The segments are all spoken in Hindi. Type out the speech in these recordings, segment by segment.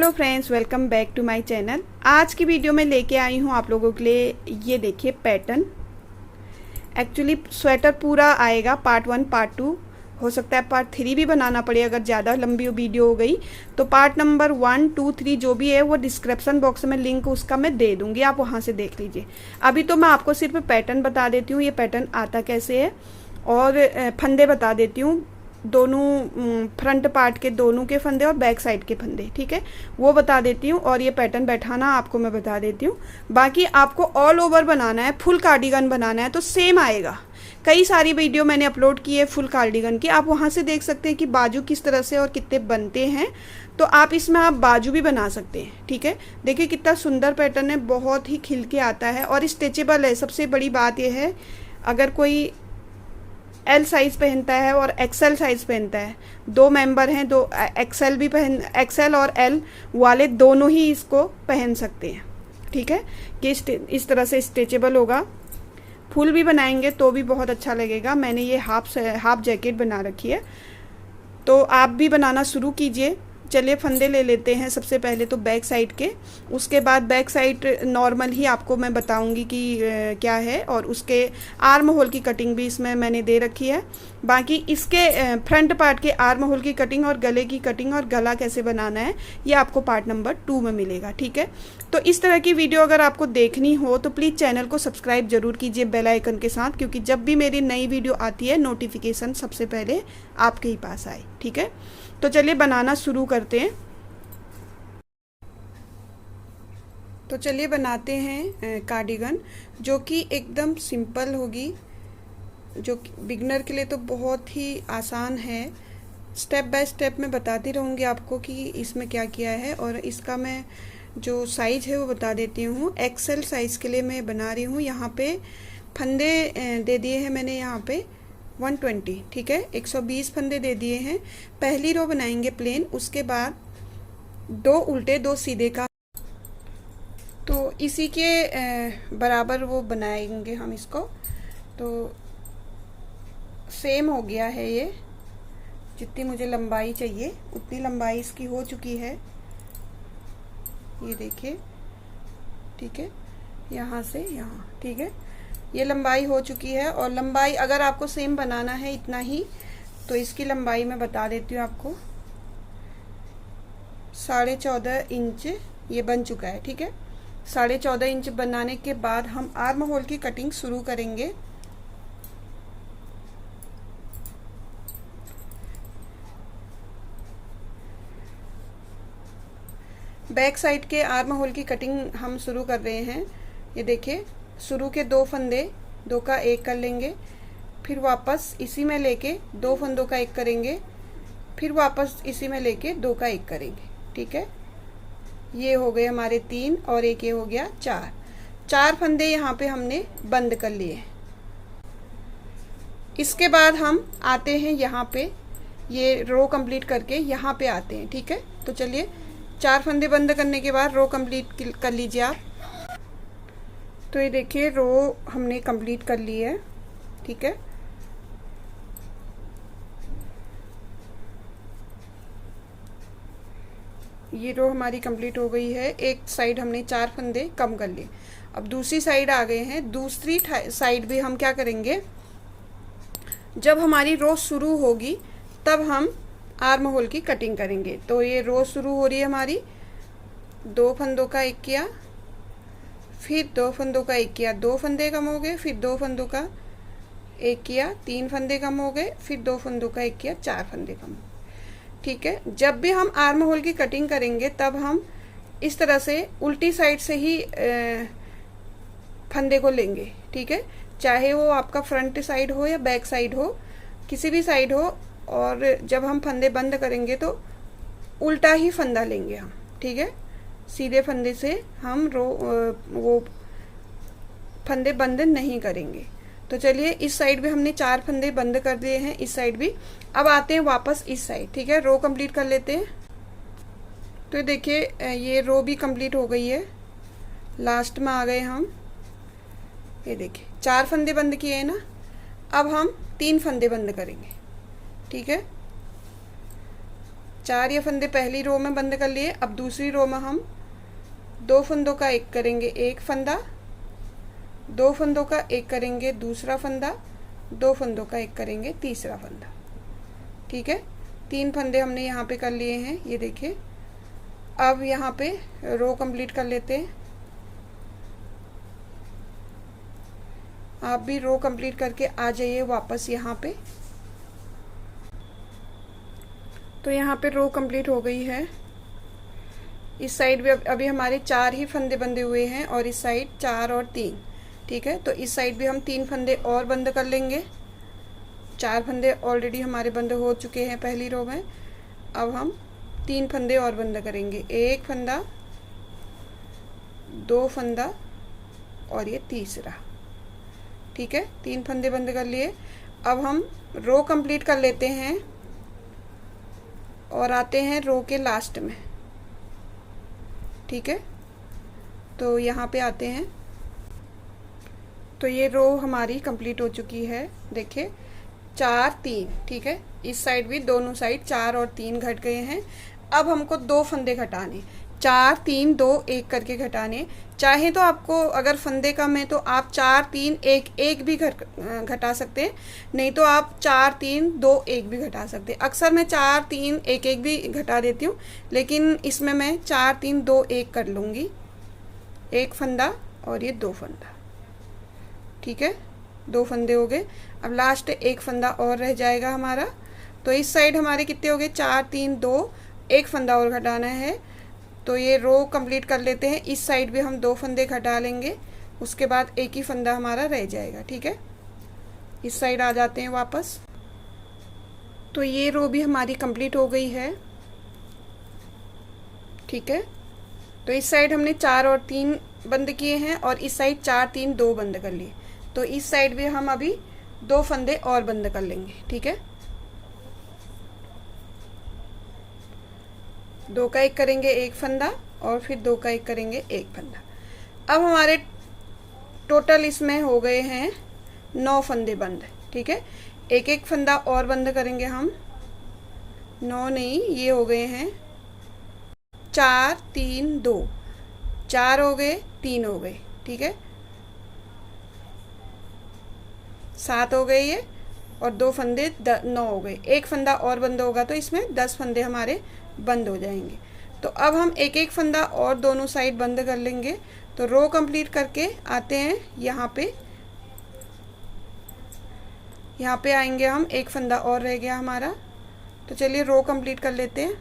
Hello friends, welcome back to my channel. आज की वीडियो में लेके आई हूँ आप लोगों के लिए। ये देखिए पैटर्न। एक्चुअली स्वेटर पूरा आएगा, पार्ट 1 पार्ट 2, हो सकता है पार्ट 3 भी बनाना पड़े अगर ज़्यादा लंबी वीडियो हो गई तो। पार्ट नंबर 1, 2, 3 जो भी है वो डिस्क्रिप्शन बॉक्स में लिंक उसका मैं दे दूँगी, आप वहाँ से देख लीजिए। अभी तो मैं आपको सिर्फ पैटर्न बता देती हूँ, ये पैटर्न आता कैसे है, और फंदे बता देती हूँ, दोनों फ्रंट पार्ट के दोनों के फंदे और बैक साइड के फंदे, ठीक है, वो बता देती हूँ। और ये पैटर्न बैठाना आपको मैं बता देती हूँ। बाकी आपको ऑल ओवर बनाना है, फुल कार्डिगन बनाना है तो सेम आएगा। कई सारी वीडियो मैंने अपलोड की है फुल कार्डिगन की, आप वहाँ से देख सकते हैं कि बाजू किस तरह से और कितने बनते हैं। तो आप इसमें आप बाजू भी बना सकते हैं, ठीक है। देखिए कितना सुंदर पैटर्न है, बहुत ही खिल के आता है और स्ट्रेचेबल है। सबसे बड़ी बात यह है, अगर कोई एल साइज़ पहनता है और एक्सेल साइज़ पहनता है, दो मेंबर हैं, दो एक्सेल और एल वाले दोनों ही इसको पहन सकते हैं, ठीक है। कि इस तरह से स्ट्रेचेबल होगा। फुल भी बनाएंगे तो भी बहुत अच्छा लगेगा। मैंने ये हाफ जैकेट बना रखी है, तो आप भी बनाना शुरू कीजिए। चलिए फंदे ले लेते हैं सबसे पहले तो बैक साइड के, उसके बाद बैक साइड नॉर्मल ही आपको मैं बताऊंगी कि क्या है, और उसके आर्म होल की कटिंग भी इसमें मैंने दे रखी है। बाकी इसके फ्रंट पार्ट के आर्म होल की कटिंग और गले की कटिंग और गला कैसे बनाना है ये आपको पार्ट नंबर 2 में मिलेगा, ठीक है। तो इस तरह की वीडियो अगर आपको देखनी हो तो प्लीज़ चैनल को सब्सक्राइब जरूर कीजिए बेल आइकन के साथ, क्योंकि जब भी मेरी नई वीडियो आती है नोटिफिकेशन सबसे पहले आपके ही पास आए, ठीक है। तो चलिए बनाना शुरू करते हैं। तो चलिए बनाते हैं कार्डिगन, जो कि एकदम सिंपल होगी, जो बिगनर के लिए तो बहुत ही आसान है। स्टेप बाय स्टेप मैं बताती रहूँगी आपको कि इसमें क्या किया है। और इसका मैं जो साइज़ है वो बता देती हूँ। एक्सेल साइज़ के लिए मैं बना रही हूँ। यहाँ पे फंदे दे दिए हैं मैंने, यहाँ पे 120, ठीक है, 120 फंदे दे दिए हैं। पहली रो बनाएंगे प्लेन, उसके बाद 2 उल्टे 2 सीधे का, तो इसी के बराबर वो बनाएंगे हम इसको। तो सेम हो गया है, ये जितनी मुझे लंबाई चाहिए उतनी लंबाई इसकी हो चुकी है, ये देखिए, ठीक है, यहाँ से यहाँ, ठीक है, ये लंबाई हो चुकी है। और लंबाई अगर आपको सेम बनाना है इतना ही, तो इसकी लंबाई मैं बता देती हूँ आपको, 14.5 इंच ये बन चुका है, ठीक है। 14.5 इंच बनाने के बाद हम आर्म होल की कटिंग शुरू करेंगे। बैक साइड के आर्म होल की कटिंग हम शुरू कर रहे हैं। ये देखिए, शुरू के 2 फंदे 2 का 1 कर लेंगे, फिर वापस इसी में लेके 2 फंदों का 1 करेंगे, फिर वापस इसी में लेके 2 का 1 करेंगे, ठीक है। ये हो गए हमारे 3 और एक ये हो गया 4 फंदे यहाँ पे हमने बंद कर लिए। इसके बाद हम आते हैं यहाँ पे, ये रो कंप्लीट करके यहाँ पे आते हैं, ठीक है। तो चलिए 4 फंदे बंद करने के बाद रो कंप्लीट कर लीजिए आप। तो ये देखिए रो हमने कंप्लीट कर ली है, ठीक है। ये रो हमारी कंप्लीट हो गई है। एक साइड हमने 4 फंदे कम कर लिए, अब दूसरी साइड आ गए हैं। दूसरी साइड भी हम क्या करेंगे, जब हमारी रो शुरू होगी तब हम आर्म होल की कटिंग करेंगे। तो ये रो शुरू हो रही है हमारी, 2 फंदों का 1 किया, फिर 2 फंदों का 1 किया, 2 फंदे कम हो गए, फिर 2 फंदों का 1 किया, 3 फंदे कम हो गए, फिर 2 फंदों का 1 किया, 4 फंदे कम हो गए, ठीक है। जब भी हम आर्म होल की कटिंग करेंगे तब हम इस तरह से उल्टी साइड से ही फंदे को लेंगे, ठीक है। चाहे वो आपका फ्रंट साइड हो या बैक साइड हो, किसी भी साइड हो। और जब हम फंदे बंद करेंगे तो उल्टा ही फंदा लेंगे हम, ठीक है। सीधे फंदे से हम वो फंदे बंद नहीं करेंगे। तो चलिए इस साइड भी हमने 4 फंदे बंद कर दिए हैं, इस साइड भी। अब आते हैं वापस इस साइड, ठीक है, रो कंप्लीट कर लेते हैं। तो देखिए ये रो भी कंप्लीट हो गई है, लास्ट में आ गए हम। ये देखिए 4 फंदे बंद किए हैं ना, अब हम 3 फंदे बंद करेंगे, ठीक है। 4 ये फंदे पहली रो में बंद कर लिए। अब दूसरी रो में हम 2 फंदों का एक करेंगे एक फंदा, 2 फंदों का एक करेंगे दूसरा फंदा, 2 फंदों का एक करेंगे तीसरा फंदा। ठीक है, 3 फंदे हमने यहाँ पे कर लिए हैं, ये देखिए। अब यहाँ पे रो कंप्लीट कर लेते हैं। आप भी रो कंप्लीट करके आ जाइए वापस यहाँ पे। तो यहाँ पे रो कंप्लीट हो गई है। इस साइड भी अभी हमारे 4 ही फंदे बंधे हुए हैं और इस साइड 4 और 3। ठीक है, तो इस साइड भी हम 3 फंदे और बंद कर लेंगे। 4 फंदे ऑलरेडी हमारे बंद हो चुके हैं पहली रो में। अब हम 3 फंदे और बंद करेंगे, एक फंदा, 2 फंदा और ये तीसरा। ठीक है, 3 फंदे बंद कर लिए। अब हम रो कंप्लीट कर लेते हैं और आते हैं रो के लास्ट में। ठीक है, तो यहाँ पे आते हैं। तो ये रो हमारी कंप्लीट हो चुकी है। देखिए 4 3। ठीक है, इस साइड भी दोनों साइड 4 और 3 घट गए हैं। अब हमको 2 फंदे घटाने, 4 3 2 1 करके घटाने। चाहे तो आपको अगर फंदे कम है तो आप 4 3 1 1 भी घटा सकते हैं, नहीं तो आप 4 3 2 1 भी घटा सकते हैं। अक्सर मैं 4 3 1 1 भी घटा देती हूँ, लेकिन इसमें मैं 4 3 2 1 कर लूँगी। एक फंदा और ये 2 फंदा। ठीक है, 2 फंदे हो गए। अब लास्ट एक फंदा और रह जाएगा हमारा। तो इस साइड हमारे कितने हो गए, 4 3 2, एक फंदा और घटाना है। तो ये रो कंप्लीट कर लेते हैं। इस साइड भी हम 2 फंदे घटा लेंगे, उसके बाद एक ही फंदा हमारा रह जाएगा। ठीक है, इस साइड आ जाते हैं वापस। तो ये रो भी हमारी कंप्लीट हो गई है। ठीक है, तो इस साइड हमने 4 और 3 बंद किए हैं और इस साइड 4 3 2 बंद कर लिए। तो इस साइड भी हम अभी 2 फंदे और बंद कर लेंगे। ठीक है, 2 का एक करेंगे एक फंदा और फिर 2 का एक करेंगे एक फंदा। अब हमारे टोटल इसमें हो गए हैं 9 फंदे बंद। ठीक है, एक एक फंदा और बंद करेंगे हम। 9 नहीं, ये हो गए हैं 4 3 2, 4 हो गए 3 हो गए। ठीक है, 7 हो गए ये, और 2 फंदे 9 हो गए। एक फंदा और बंद होगा तो इसमें 10 फंदे हमारे बंद हो जाएंगे। तो अब हम एक एक फंदा और दोनों साइड बंद कर लेंगे। तो रो कंप्लीट करके आते हैं यहाँ पे। यहाँ पे आएंगे हम, एक फंदा और रह गया हमारा। तो चलिए रो कंप्लीट कर लेते हैं।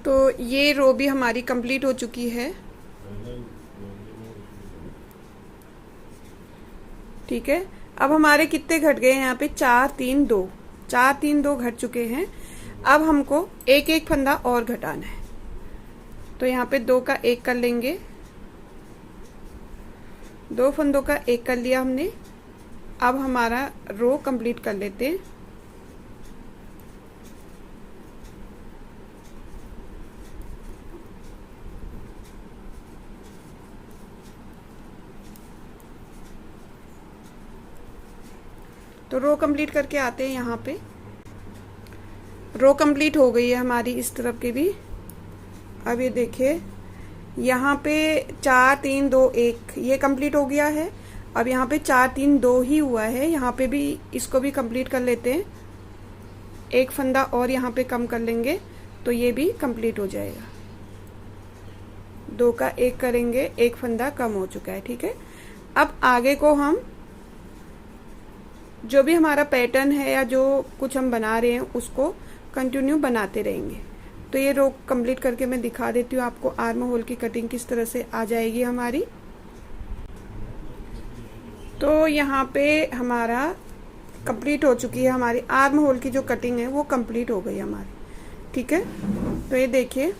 तो ये रो भी हमारी कंप्लीट हो चुकी है। ठीक है, अब हमारे कितने घट गए हैं यहाँ पे, 4 3 2, 4 3 2 घट चुके हैं। अब हमको एक एक फंदा और घटाना है। तो यहाँ पे 2 का एक कर लेंगे, 2 फंदों का एक कर लिया हमने। अब हमारा रो कंप्लीट कर लेते हैं। तो रो कंप्लीट करके आते हैं यहाँ पे। रो कंप्लीट हो गई है हमारी इस तरफ की भी। अब ये देखिए यहाँ पे 4 3 2 1 ये कंप्लीट हो गया है। अब यहाँ पे 4 3 2 ही हुआ है, यहाँ पे भी इसको भी कंप्लीट कर लेते हैं। एक फंदा और यहाँ पे कम कर लेंगे तो ये भी कंप्लीट हो जाएगा। 2 का एक करेंगे, एक फंदा कम हो चुका है। ठीक है, अब आगे को हम जो भी हमारा पैटर्न है या जो कुछ हम बना रहे हैं उसको कंटिन्यू बनाते रहेंगे। तो ये रो कंप्लीट करके मैं दिखा देती हूँ आपको आर्म होल की कटिंग किस तरह से आ जाएगी हमारी। तो यहाँ पे हमारा कंप्लीट हो चुकी है, हमारी आर्म होल की जो कटिंग है वो कंप्लीट हो गई हमारी। ठीक है, तो ये देखिए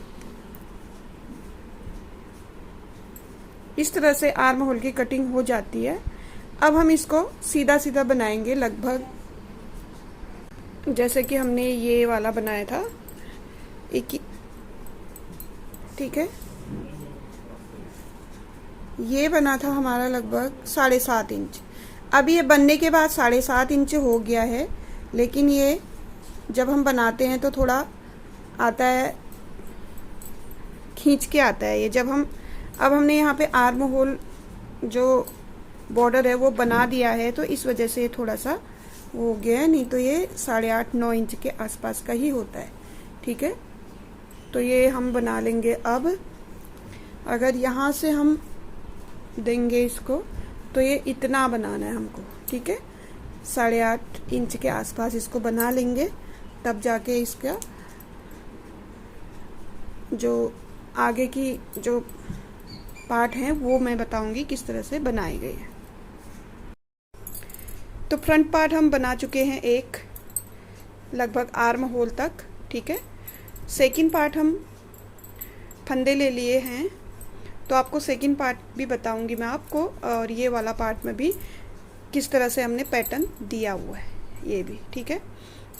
इस तरह से आर्म होल की कटिंग हो जाती है। अब हम इसको सीधा सीधा बनाएंगे, लगभग जैसे कि हमने ये वाला बनाया था एक ही। ठीक है, ये बना था हमारा लगभग 7.5 इंच। अब ये बनने के बाद 7.5 इंच हो गया है, लेकिन ये जब हम बनाते हैं तो थोड़ा आता है, खींच के आता है ये। जब हम अब हमने यहाँ पे आर्म होल जो बॉर्डर है वो बना दिया है, तो इस वजह से थोड़ा सा वो हो गया है, नहीं तो ये 8.5-9 इंच के आसपास का ही होता है। ठीक है, तो ये हम बना लेंगे। अब अगर यहाँ से हम देंगे इसको तो ये इतना बनाना है हमको। ठीक है, 8.5 इंच के आसपास इसको बना लेंगे, तब जाके इसका जो आगे की जो पार्ट है वो मैं बताऊंगी किस तरह से बनाए गए हैं। तो फ्रंट पार्ट हम बना चुके हैं एक, लगभग आर्म होल तक। ठीक है, सेकंड पार्ट हम फंदे ले लिए हैं, तो आपको सेकंड पार्ट भी बताऊंगी मैं आपको, और ये वाला पार्ट में भी किस तरह से हमने पैटर्न दिया हुआ है ये भी। ठीक है,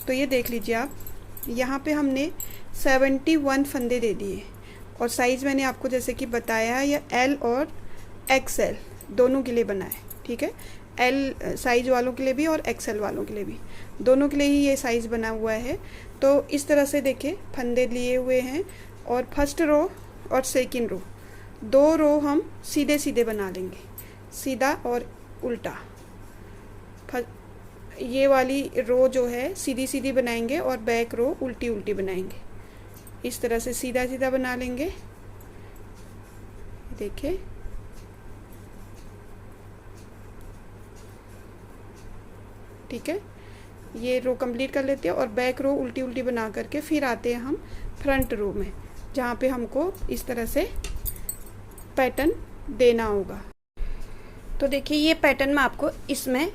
तो ये देख लीजिए आप, यहाँ पे हमने 71 फंदे दे दिए, और साइज़ मैंने आपको जैसे कि बताया है, या एल और एक्सएल दोनों के लिए बना है। ठीक है, एल साइज वालों के लिए भी और एक्सएल वालों के लिए भी, दोनों के लिए ही ये साइज़ बना हुआ है। तो इस तरह से देखिए फंदे लिए हुए हैं, और फर्स्ट रो और सेकंड रो, 2 रो हम सीधे सीधे बना लेंगे, सीधा और उल्टा। ये वाली रो जो है सीधी सीधी बनाएंगे, और बैक रो उल्टी उल्टी बनाएंगे। इस तरह से सीधा सीधा बना लेंगे। देखिए ठीक है, ये रो कंप्लीट कर लेते हैं, और बैक रो उल्टी उल्टी बना करके फिर आते हैं हम फ्रंट रो में, जहाँ पे हमको इस तरह से पैटर्न देना होगा। तो देखिए ये पैटर्न मैं आपको इसमें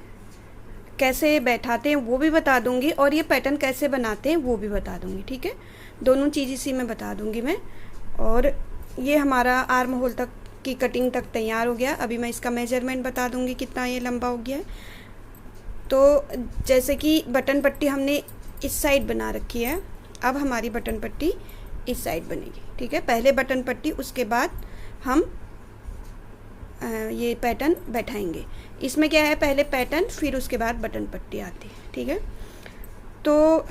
कैसे बैठाते हैं वो भी बता दूंगी, और ये पैटर्न कैसे बनाते हैं वो भी बता दूंगी। ठीक है, दोनों चीज़ इसी में बता दूंगी मैं। और ये हमारा आर्म होल तक की कटिंग तक तैयार हो गया। अभी मैं इसका मेजरमेंट बता दूंगी कितना ये लंबा हो गया है। तो जैसे कि बटन पट्टी हमने इस साइड बना रखी है, अब हमारी बटन पट्टी इस साइड बनेगी। ठीक है, पहले बटन पट्टी, उसके बाद हम ये पैटर्न बैठाएंगे। इसमें क्या है, पहले पैटर्न फिर उसके बाद बटन पट्टी आती है। ठीक है, तो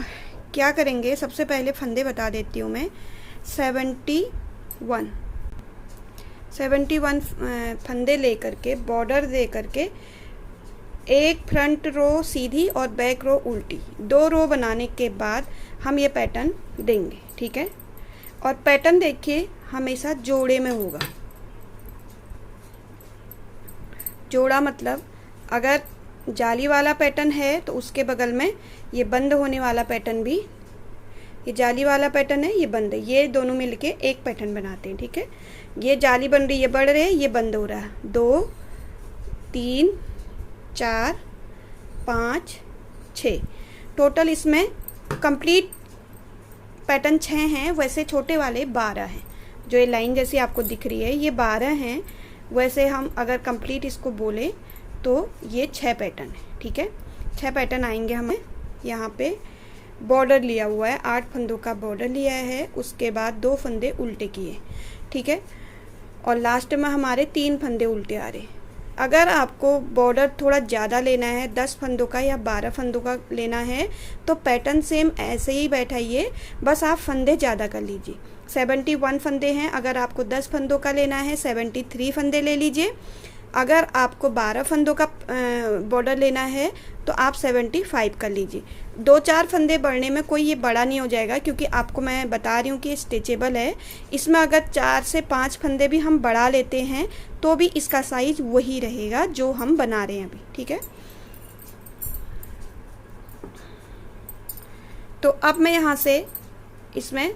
क्या करेंगे, सबसे पहले फंदे बता देती हूँ मैं। 71 फंदे ले करके, बॉर्डर दे करके, एक फ्रंट रो सीधी और बैक रो उल्टी, 2 रो बनाने के बाद हम ये पैटर्न देंगे। ठीक है, और पैटर्न देखिए हमेशा जोड़े में होगा। जोड़ा मतलब अगर जाली वाला पैटर्न है तो उसके बगल में ये बंद होने वाला पैटर्न भी, ये जाली वाला पैटर्न है, ये बंद है, ये दोनों मिलके एक पैटर्न बनाते हैं। ठीक है, ये जाली बन रही है, बढ़ रही है, ये बंद हो रहा है। 2 3 4 5 6 टोटल इसमें कंप्लीट पैटर्न 6 हैं। वैसे छोटे वाले 12 हैं, जो ये लाइन जैसी आपको दिख रही है ये 12 हैं। वैसे हम अगर कंप्लीट इसको बोले तो ये 6 पैटर्न है। ठीक है, 6 पैटर्न आएंगे। हमें यहाँ पे बॉर्डर लिया हुआ है, 8 फंदों का बॉर्डर लिया है, उसके बाद 2 फंदे उल्टे किए। ठीक है, और लास्ट में हमारे 3 फंदे उल्टे आ रहे। अगर आपको बॉर्डर थोड़ा ज़्यादा लेना है, 10 फंदों का या 12 फंदों का लेना है, तो पैटर्न सेम ऐसे ही बैठाइए, बस आप फंदे ज़्यादा कर लीजिए। 71 फंदे हैं, अगर आपको 10 फंदों का लेना है 73 फंदे ले लीजिए। अगर आपको 12 फंदों का बॉर्डर लेना है तो आप 75 कर लीजिए। 2-4 फंदे बढ़ने में कोई ये बड़ा नहीं हो जाएगा, क्योंकि आपको मैं बता रही हूँ कि स्ट्रेचेबल है। इसमें अगर 4 से 5 फंदे भी हम बढ़ा लेते हैं तो भी इसका साइज वही रहेगा जो हम बना रहे हैं अभी। ठीक है, तो अब मैं यहाँ से इसमें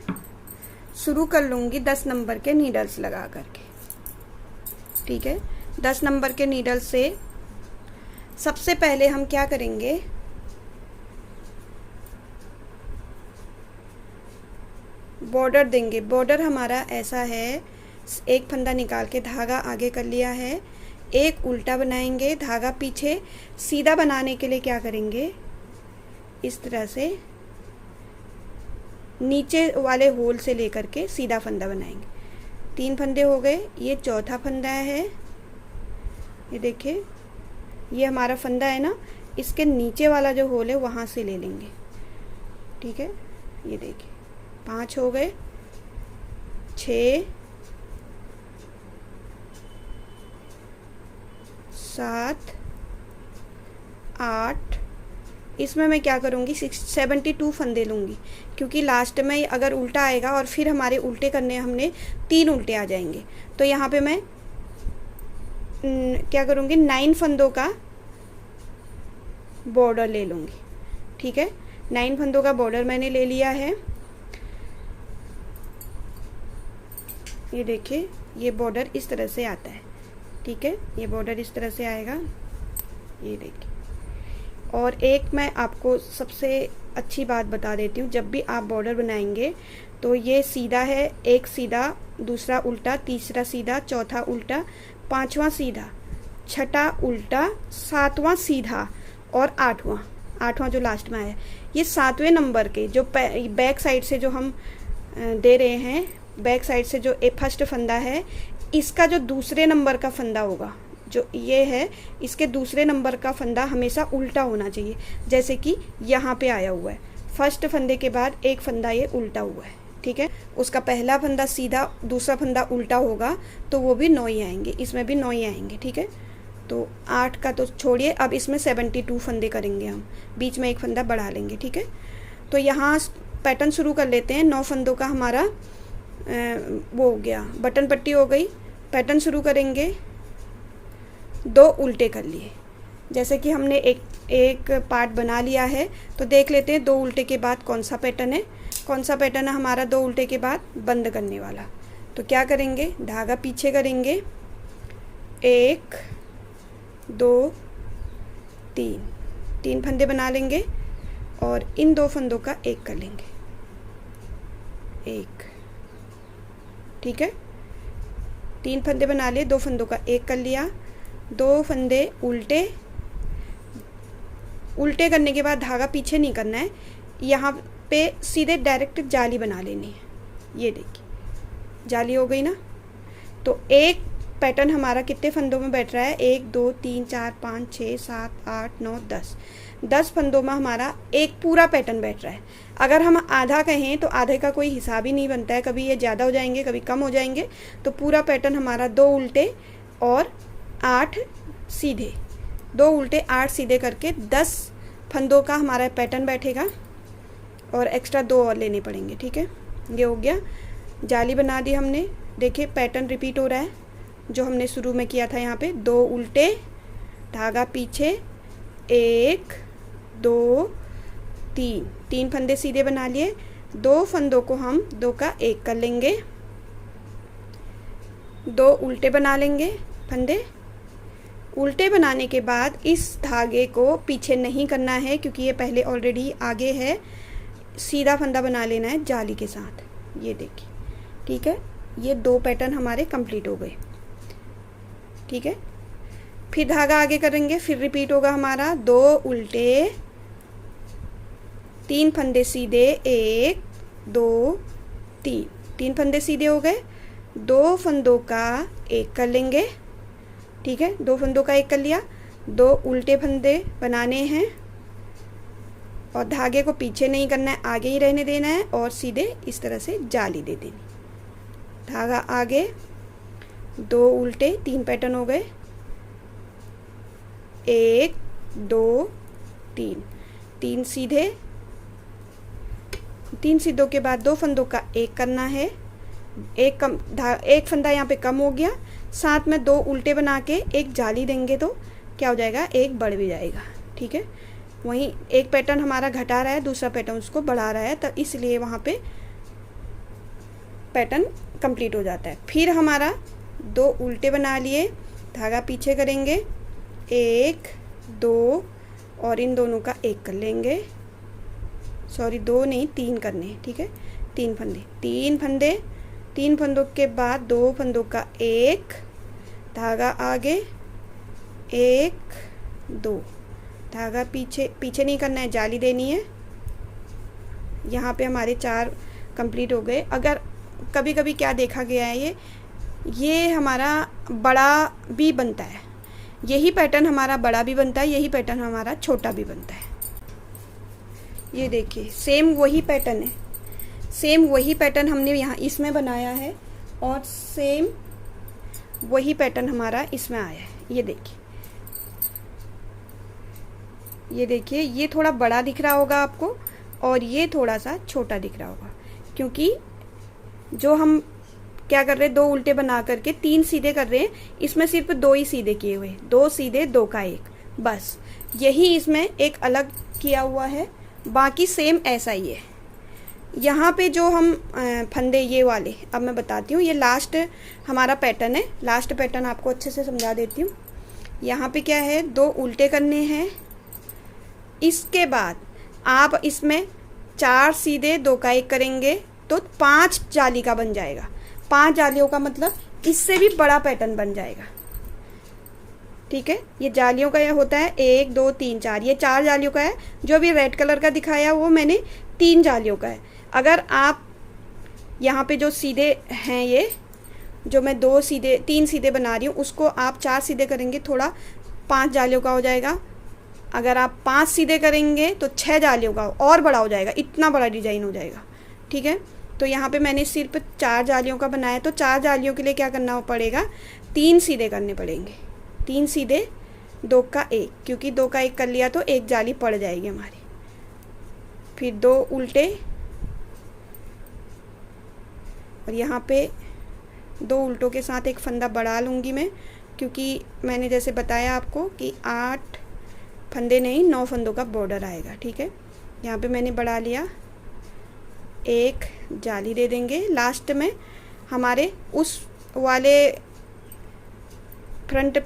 शुरू कर लूँगी 10 नंबर के नीडल्स लगा करके। ठीक है, 10 नंबर के नीडल से सबसे पहले हम क्या करेंगे, बॉर्डर देंगे। बॉर्डर हमारा ऐसा है, एक फंदा निकाल के धागा आगे कर लिया है, एक उल्टा बनाएंगे, धागा पीछे। सीधा बनाने के लिए क्या करेंगे, इस तरह से नीचे वाले होल से लेकर के सीधा फंदा बनाएंगे। 3 फंदे हो गए, ये चौथा फंदा है। ये देखिए, ये हमारा फंदा है ना, इसके नीचे वाला जो होल है वहाँ से ले लेंगे। ठीक है, ये देखिए 5 हो गए, 6, 7, 8, इसमें मैं क्या करूँगी 72 फंदे लूँगी, क्योंकि लास्ट में अगर उल्टा आएगा और फिर हमारे उल्टे करने हमने 3 उल्टे आ जाएंगे। तो यहाँ पे मैं क्या करूँगी 9 फंदों का बॉर्डर ले लूँगी। ठीक है, 9 फंदों का बॉर्डर मैंने ले लिया है। ये देखिए ये बॉर्डर इस तरह से आता है। ठीक है, ये बॉर्डर इस तरह से आएगा, ये देखिए। और एक मैं आपको सबसे अच्छी बात बता देती हूँ, जब भी आप बॉर्डर बनाएंगे तो ये सीधा है, एक सीधा, दूसरा उल्टा, तीसरा सीधा, चौथा उल्टा, पांचवा सीधा, छठा उल्टा, सातवां सीधा और आठवां जो लास्ट में आया, ये 7वें नंबर के जो बैक साइड से जो हम दे रहे हैं, बैक साइड से जो फर्स्ट फंदा है, इसका जो दूसरे नंबर का फंदा होगा, जो ये है, इसके दूसरे नंबर का फंदा हमेशा उल्टा होना चाहिए। जैसे कि यहाँ पे आया हुआ है, फर्स्ट फंदे के बाद एक फंदा ये उल्टा हुआ है। ठीक है, उसका पहला फंदा सीधा, दूसरा फंदा उल्टा होगा तो वो भी 9 ही आएंगे, इसमें भी 9 ही आएंगे। ठीक है, तो 8 का तो छोड़िए, अब इसमें 72 फंदे करेंगे हम, बीच में एक फंदा बढ़ा लेंगे। ठीक है, तो यहाँ पैटर्न शुरू कर लेते हैं। 9 फंदों का हमारा वो हो गया, बटन पट्टी हो गई। पैटर्न शुरू करेंगे, 2 उल्टे कर लिए। जैसे कि हमने एक पार्ट बना लिया है, तो देख लेते हैं 2 उल्टे के बाद कौन सा पैटर्न है। कौन सा पैटर्न है हमारा 2 उल्टे के बाद बंद करने वाला। तो क्या करेंगे, धागा पीछे करेंगे, 1, 2, 3 फंदे बना लेंगे और इन 2 फंदों का एक कर लेंगे, 1। ठीक है, 3 फंदे बना लिए, 2 फंदों का एक कर लिया, 2 फंदे उल्टे। उल्टे करने के बाद धागा पीछे नहीं करना है, यहाँ पे सीधे डायरेक्ट जाली बना लेनी है। ये देखिए जाली हो गई ना। तो एक पैटर्न हमारा कितने फंदों में बैठ रहा है, 1, 2, 3, 4, 5, 6, 7, 8, 9, 10 फंदों में हमारा एक पूरा पैटर्न बैठ रहा है। अगर हम आधा कहें तो आधे का कोई हिसाब ही नहीं बनता है, कभी ये ज़्यादा हो जाएंगे, कभी कम हो जाएंगे। तो पूरा पैटर्न हमारा 2 उल्टे और 8 सीधे, 2 उल्टे 8 सीधे करके 10 फंदों का हमारा पैटर्न बैठेगा और एक्स्ट्रा 2 और लेने पड़ेंगे। ठीक है, ये हो गया, जाली बना दी हमने। देखिए पैटर्न रिपीट हो रहा है जो हमने शुरू में किया था। यहाँ पे 2 उल्टे, धागा पीछे, 1, 2, 3 फंदे सीधे बना लिए। 2 फंदों को हम 2 का एक कर लेंगे, 2 उल्टे बना लेंगे फंदे। उल्टे बनाने के बाद इस धागे को पीछे नहीं करना है, क्योंकि ये पहले ऑलरेडी आगे है। सीधा फंदा बना लेना है जाली के साथ। ये देखिए, ठीक है, ये 2 पैटर्न हमारे कंप्लीट हो गए। ठीक है, फिर धागा आगे करेंगे, फिर रिपीट होगा हमारा 2 उल्टे, 3 फंदे सीधे, 1, 2, 3 फंदे सीधे हो गए। 2 फंदों का एक कर लेंगे। ठीक है, 2 फंदों का एक कर लिया। 2 उल्टे फंदे बनाने हैं और धागे को पीछे नहीं करना है, आगे ही रहने देना है और सीधे इस तरह से जाली दे देनी। धागा आगे, 2 उल्टे, 3 पैटर्न हो गए, 1, 2, 3 सीधे। 3 सीधों के बाद 2 फंदों का एक करना है। एक फंदा यहाँ पे कम हो गया, साथ में 2 उल्टे बना के एक जाली देंगे तो क्या हो जाएगा, एक बढ़ भी जाएगा। ठीक है, वहीं एक पैटर्न हमारा घटा रहा है, दूसरा पैटर्न उसको बढ़ा रहा है, तो इसलिए वहाँ पे पैटर्न कंप्लीट हो जाता है। फिर हमारा 2 उल्टे बना लिए, धागा पीछे करेंगे, 1, 2 और इन दोनों का एक कर लेंगे। सॉरी 2 नहीं 3 करने। ठीक है, 3 फंदे, 3 फंदों के बाद 2 फंदों का एक, धागा आगे, 1, 2, धागा पीछे नहीं करना है, जाली देनी है। यहाँ पे हमारे 4 कंप्लीट हो गए। अगर कभी कभी क्या देखा गया है, ये हमारा बड़ा भी बनता है, यही पैटर्न हमारा बड़ा भी बनता है, यही पैटर्न हमारा छोटा भी बनता है। ये देखिए सेम वही पैटर्न है, सेम वही पैटर्न हमने यहाँ इसमें बनाया है और सेम वही पैटर्न हमारा इसमें आया है। ये देखिए, ये देखिए, ये थोड़ा बड़ा दिख रहा होगा आपको और ये थोड़ा सा छोटा दिख रहा होगा, क्योंकि जो हम क्या कर रहे हैं, 2 उल्टे बना करके 3 सीधे कर रहे हैं, इसमें सिर्फ 2 ही सीधे किए हुए, 2 सीधे 2 का 1, बस यही इसमें एक अलग किया हुआ है, बाकी सेम ऐसा ही है। यहाँ पे जो हम फंदे ये वाले, अब मैं बताती हूँ, ये लास्ट हमारा पैटर्न है। लास्ट पैटर्न आपको अच्छे से समझा देती हूँ। यहाँ पे क्या है, 2 उल्टे करने हैं, इसके बाद आप इसमें 4 सीधे 2 का 1 करेंगे तो 5 जाली का बन जाएगा। 5 जालियों का मतलब इससे भी बड़ा पैटर्न बन जाएगा। ठीक है, ये जालियों का ये होता है 1 2 3 4, ये 4 जालियों का है। जो अभी रेड कलर का दिखाया वो मैंने 3 जालियों का है। अगर आप यहाँ पे जो सीधे हैं, ये जो मैं 3 सीधे बना रही हूँ, उसको आप 4 सीधे करेंगे, थोड़ा 5 जालियों का हो जाएगा। अगर आप 5 सीधे करेंगे तो 6 जालियों का और बड़ा हो जाएगा, इतना बड़ा डिजाइन हो जाएगा। ठीक है, तो यहाँ पे मैंने सिर्फ 4 जालियों का बनाया, तो 4 जालियों के लिए क्या करना पड़ेगा, 3 सीधे करने पड़ेंगे। 3 सीधे 2 का 1, क्योंकि 2 का 1 कर लिया तो 1 जाली पड़ जाएगी हमारी। फिर 2 उल्टे, और यहाँ पे 2 उल्टों के साथ एक फंदा बढ़ा लूँगी मैं, क्योंकि मैंने जैसे बताया आपको कि 8 फंदे नहीं 9 फंदों का बॉर्डर आएगा। ठीक है, यहाँ पे मैंने बढ़ा लिया, एक जाली दे देंगे। लास्ट में हमारे उस वाले फ्रंट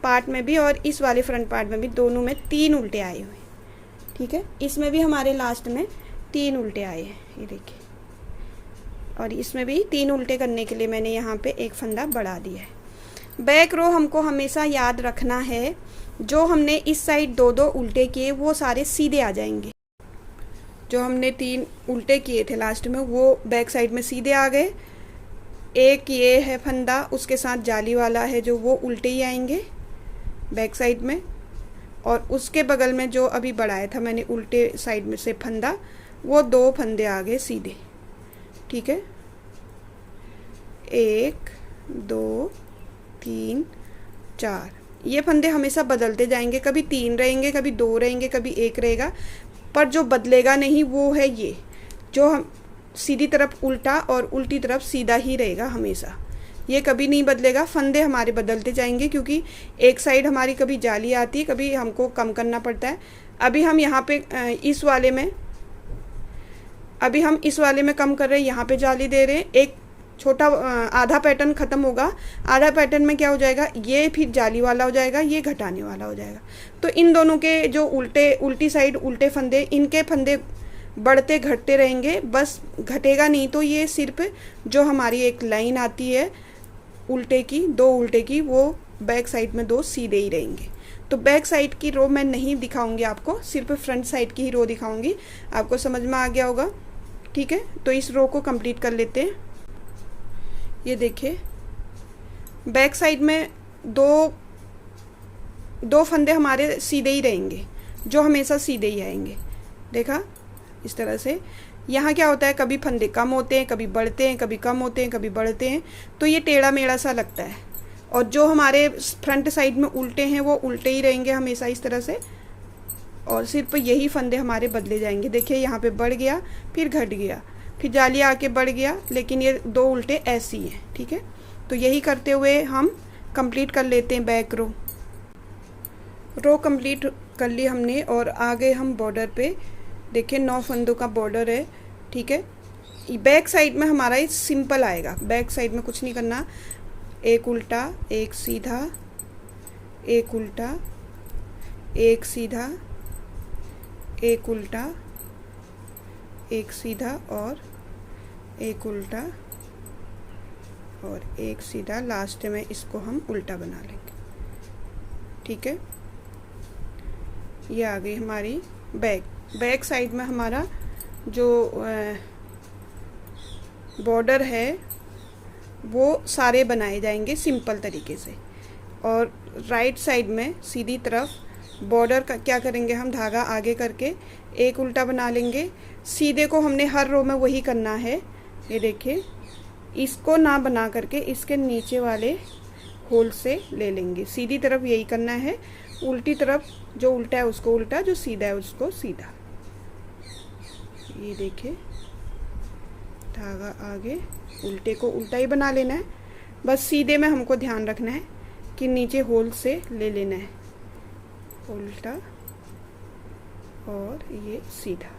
पार्ट में भी और इस वाले फ्रंट पार्ट में भी, दोनों में 3 उल्टे आए हुए हैं। ठीक है, इसमें भी हमारे लास्ट में 3 उल्टे आए हैं, ये देखिए, और इसमें भी 3 उल्टे करने के लिए मैंने यहाँ पे एक फंदा बढ़ा दिया है। बैक रो हमको हमेशा याद रखना है, जो हमने इस साइड 2-2 उल्टे किए वो सारे सीधे आ जाएंगे। जो हमने 3 उल्टे किए थे लास्ट में, वो बैक साइड में सीधे आ गए। एक ये है फंदा, उसके साथ जाली वाला है जो वो उल्टे ही आएंगे बैक साइड में, और उसके बगल में जो अभी बढ़ाया था मैंने उल्टे साइड में से फंदा, वो 2 फंदे आ गए सीधे। ठीक है, 1 2 3 4, ये फंदे हमेशा बदलते जाएंगे, कभी 3 रहेंगे, कभी 2 रहेंगे, कभी 1 रहेगा, पर जो बदलेगा नहीं वो है ये, जो हम सीधी तरफ उल्टा और उल्टी तरफ सीधा ही रहेगा हमेशा, ये कभी नहीं बदलेगा। फंदे हमारे बदलते जाएंगे, क्योंकि एक साइड हमारी कभी जाली आती है, कभी हमको कम करना पड़ता है। अभी हम यहाँ पे इस वाले में कम कर रहे हैं, यहाँ पे जाली दे रहे हैं। एक छोटा आधा पैटर्न ख़त्म होगा, आधा पैटर्न में क्या हो जाएगा, ये फिर जाली वाला हो जाएगा, ये घटाने वाला हो जाएगा। तो इन दोनों के जो उल्टी साइड उल्टे फंदे, इनके फंदे बढ़ते घटते रहेंगे, बस घटेगा नहीं। तो ये सिर्फ जो हमारी एक लाइन आती है उल्टे की, 2 उल्टे की, वो बैक साइड में 2 सीधे ही रहेंगे। तो बैक साइड की रो मैं नहीं दिखाऊंगी आपको, सिर्फ फ्रंट साइड की ही रो दिखाऊंगी। आपको समझ में आ गया होगा। ठीक है, तो इस रो को कंप्लीट कर लेते हैं। ये देखिए, बैक साइड में 2 फंदे हमारे सीधे ही रहेंगे, जो हमेशा सीधे ही आएंगे। देखा, इस तरह से। यहाँ क्या होता है, कभी फंदे कम होते हैं, कभी बढ़ते हैं, कभी कम होते हैं, कभी बढ़ते हैं, तो ये टेढ़ा मेढ़ा सा लगता है। और जो हमारे फ्रंट साइड में उल्टे हैं वो उल्टे ही रहेंगे हमेशा इस तरह से, और सिर्फ यही फंदे हमारे बदले जाएंगे। देखिए, यहाँ पे बढ़ गया, फिर घट गया, फिर जाली आके बढ़ गया, लेकिन ये 2 उल्टे ऐसी हैं। ठीक है, तो यही करते हुए हम कंप्लीट कर लेते हैं बैक रो कंप्लीट कर ली हमने, और आगे हम बॉर्डर पे देखिए 9 फंदों का बॉर्डर है। ठीक है, बैक साइड में हमारा ये सिंपल आएगा, बैक साइड में कुछ नहीं करना। एक उल्टा, एक सीधा, एक उल्टा, एक सीधा, एक उल्टा, एक सीधा और एक उल्टा और एक सीधा। लास्ट में इसको हम उल्टा बना लेंगे। ठीक है, ये आ गई हमारी बैक साइड में हमारा जो बॉर्डर है वो सारे बनाए जाएंगे सिंपल तरीके से। और राइट साइड में सीधी तरफ बॉर्डर का क्या करेंगे हम, धागा आगे करके एक उल्टा बना लेंगे। सीधे को हमने हर रो में वही करना है। ये देखिए, इसको ना बना करके इसके नीचे वाले होल से ले लेंगे। सीधी तरफ यही करना है, उल्टी तरफ जो उल्टा है उसको उल्टा, जो सीधा है उसको सीधा। ये देखिए, धागा आगे, उल्टे को उल्टा ही बना लेना है। बस सीधे में हमको ध्यान रखना है कि नीचे होल से ले लेना है, उल्टा और ये सीधा।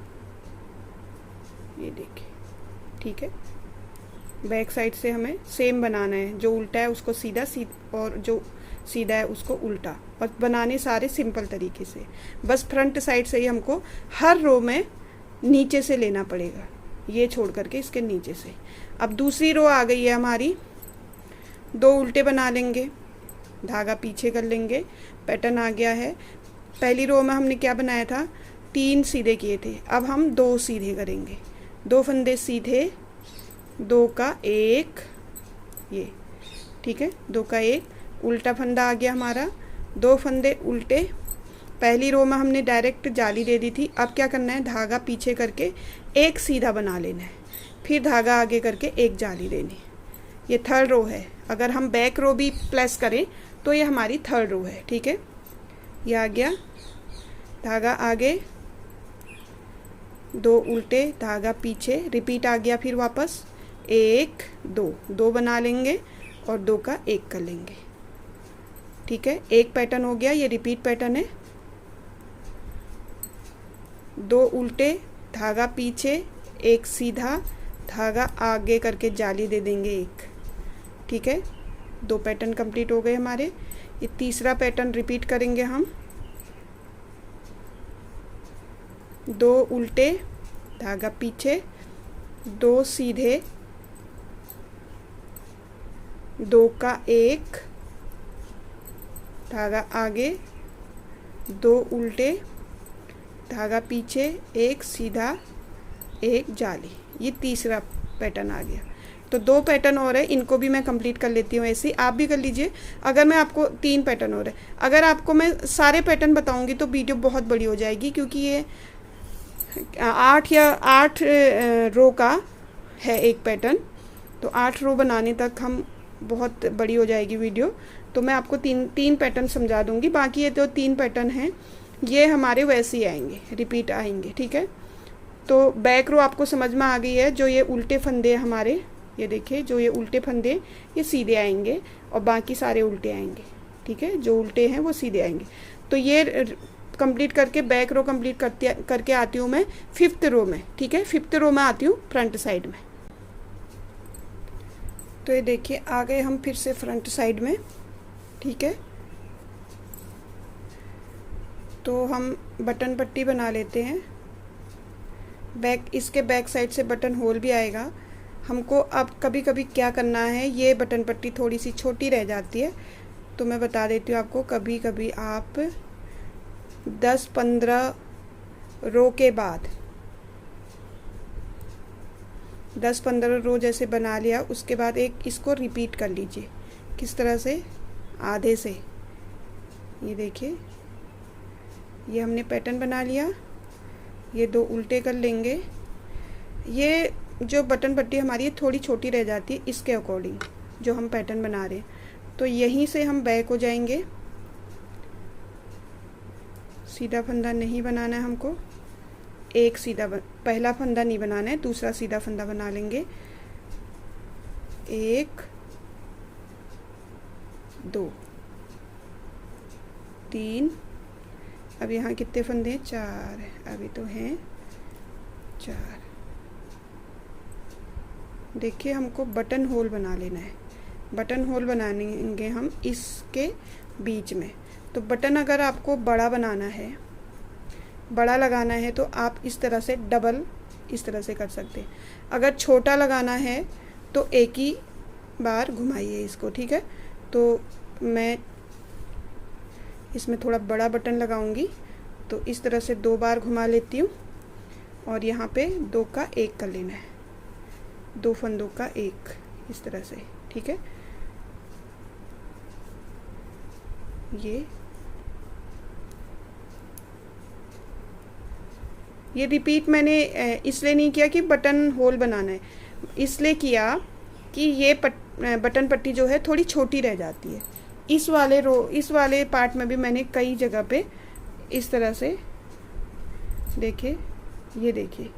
ये देखिए, ठीक है। बैक साइड से हमें सेम बनाना है, जो उल्टा है उसको सीधा, और जो सीधा है उसको उल्टा, और बनाने सारे सिंपल तरीके से। बस फ्रंट साइड से ही हमको हर रो में नीचे से लेना पड़ेगा, ये छोड़ करके इसके नीचे से। अब दूसरी रो आ गई है हमारी, 2 उल्टे बना लेंगे, धागा पीछे कर लेंगे, पैटर्न आ गया है। पहली रो में हमने क्या बनाया था, 3 सीधे किए थे, अब हम 2 सीधे करेंगे। 2 फंदे सीधे, 2 का 1, ये ठीक है, 2 का 1 उल्टा फंदा आ गया हमारा। 2 फंदे उल्टे, पहली रो में हमने डायरेक्ट जाली दे दी थी। अब क्या करना है, धागा पीछे करके एक सीधा बना लेना है, फिर धागा आगे करके एक जाली देनी। ये थर्ड रो है। अगर हम बैक रो भी प्लस करें तो ये हमारी थर्ड रो है, ठीक है। ये आ गया, धागा आगे, 2 उल्टे, धागा पीछे, रिपीट आ गया, फिर वापस 1 2 2 बना लेंगे और 2 का 1 कर लेंगे, ठीक है। एक पैटर्न हो गया, ये रिपीट पैटर्न है। 2 उल्टे, धागा पीछे, 1 सीधा, धागा आगे करके जाली दे देंगे 1, ठीक है। 2 पैटर्न कंप्लीट हो गए हमारे। ये तीसरा पैटर्न रिपीट करेंगे हम। 2 उल्टे, धागा पीछे, 2 सीधे, 2 का 1, धागा आगे, 2 उल्टे, धागा पीछे, 1 सीधा, 1 जाली। ये तीसरा पैटर्न आ गया। तो 2 पैटर्न और है, इनको भी मैं कंप्लीट कर लेती हूँ। ऐसे ही आप भी कर लीजिए। अगर मैं आपको 3 पैटर्न और है, अगर आपको मैं सारे पैटर्न बताऊँगी तो वीडियो बहुत बड़ी हो जाएगी, क्योंकि ये 8 रो का है एक पैटर्न। तो 8 रो बनाने तक हम बहुत बड़ी हो जाएगी वीडियो। तो मैं आपको तीन पैटर्न समझा दूँगी। बाकी ये तो 3 पैटर्न हैं, ये हमारे वैसे ही आएंगे, रिपीट आएंगे, ठीक है। तो बैक रो आपको समझ में आ गई है। जो ये उल्टे फंदे हमारे, ये देखिए, जो ये उल्टे फंदे ये सीधे आएंगे और बाकी सारे उल्टे आएंगे, ठीक है। जो उल्टे हैं वो सीधे आएंगे। तो ये कंप्लीट करके बैक रो कंप्लीट करके आती हूँ मैं 5th रो में, ठीक है। 5th रो में आती हूँ फ्रंट साइड में। तो ये देखिए, आ गए हम फिर से फ्रंट साइड में, ठीक है। तो हम बटन पट्टी बना लेते हैं। इसके बैक साइड से बटन होल भी आएगा हमको। अब कभी कभी क्या करना है, ये बटन पट्टी थोड़ी सी छोटी रह जाती है, तो मैं बता देती हूँ आपको। कभी कभी आप 10-15 रो के बाद, 10-15 रो जैसे बना लिया, उसके बाद एक इसको रिपीट कर लीजिए। किस तरह से, आधे से। ये देखिए, ये हमने पैटर्न बना लिया। ये 2 उल्टे कर लेंगे। ये जो बटन पट्टी हमारी है थोड़ी छोटी रह जाती है, इसके अकॉर्डिंग जो हम पैटर्न बना रहे हैं। तो यहीं से हम बैक हो जाएंगे। सीधा फंदा नहीं बनाना है हमको, एक सीधा पहला फंदा नहीं बनाना है, दूसरा सीधा फंदा बना लेंगे। 1 2 3, अब यहाँ कितने फंदे हैं, 4 है, अभी तो हैं 4। देखिए, हमको बटन होल बना लेना है। बटन होल बनाएंगे हम इसके बीच में। तो बटन अगर आपको बड़ा बनाना है, बड़ा लगाना है, तो आप इस तरह से डबल इस तरह से कर सकते हैं। अगर छोटा लगाना है तो एक ही बार घुमाइए इसको, ठीक है। तो मैं इसमें थोड़ा बड़ा बटन लगाऊंगी, तो इस तरह से 2 बार घुमा लेती हूँ और यहाँ पे 2 का 1 कर लेना है, 2 फंदों का 1, इस तरह से, ठीक है। ये रिपीट मैंने इसलिए नहीं किया कि बटन होल बनाना है, इसलिए किया कि ये बटन पट्टी जो है थोड़ी छोटी रह जाती है। इस वाले पार्ट में भी मैंने कई जगह पे इस तरह से देखे, ये देखिए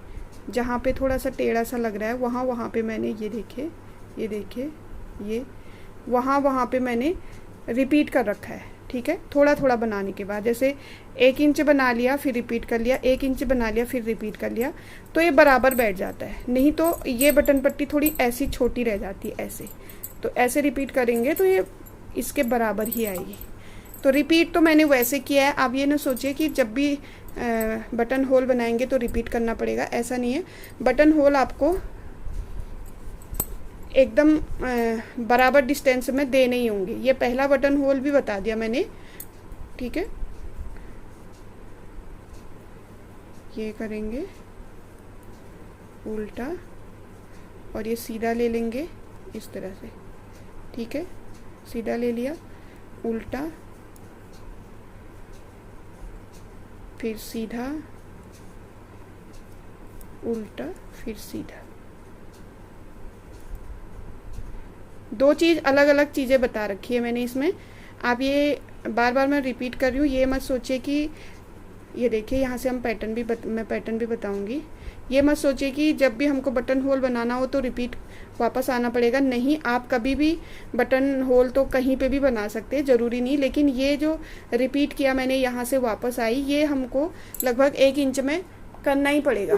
जहाँ पे थोड़ा सा टेढ़ा सा लग रहा है वहाँ पे मैंने ये देखिए ये वहाँ पे मैंने रिपीट कर रखा है। ठीक है, थोड़ा थोड़ा बनाने के बाद जैसे 1 इंच बना लिया फिर रिपीट कर लिया, 1 इंच बना लिया फिर रिपीट कर लिया, तो ये बराबर बैठ जाता है। नहीं तो ये बटन पट्टी थोड़ी ऐसी छोटी रह जाती है ऐसे, तो ऐसे रिपीट करेंगे तो ये इसके बराबर ही आएगी। तो रिपीट तो मैंने वैसे किया है। आप ये ना सोचिए कि जब भी बटन होल बनाएंगे तो रिपीट करना पड़ेगा, ऐसा नहीं है। बटन होल आपको एकदम बराबर डिस्टेंस में देने ही होंगे। ये पहला बटन होल भी बता दिया मैंने। ठीक है, ये करेंगे उल्टा और ये सीधा ले लेंगे इस तरह से। ठीक है, सीधा ले लिया, उल्टा, फिर सीधा, उल्टा, फिर सीधा। 2 चीज़ अलग अलग चीज़ें बता रखी है मैंने इसमें। आप ये बार बार मैं रिपीट कर रही हूँ, ये मत सोचिए कि ये देखिए यहाँ से हम मैं पैटर्न भी बताऊँगी। ये मत सोचिए कि जब भी हमको बटन होल बनाना हो तो रिपीट वापस आना पड़ेगा। नहीं, आप कभी भी बटन होल तो कहीं पे भी बना सकते हैं, ज़रूरी नहीं। लेकिन ये जो रिपीट किया मैंने यहाँ से वापस आई, ये हमको लगभग 1 इंच में करना ही पड़ेगा।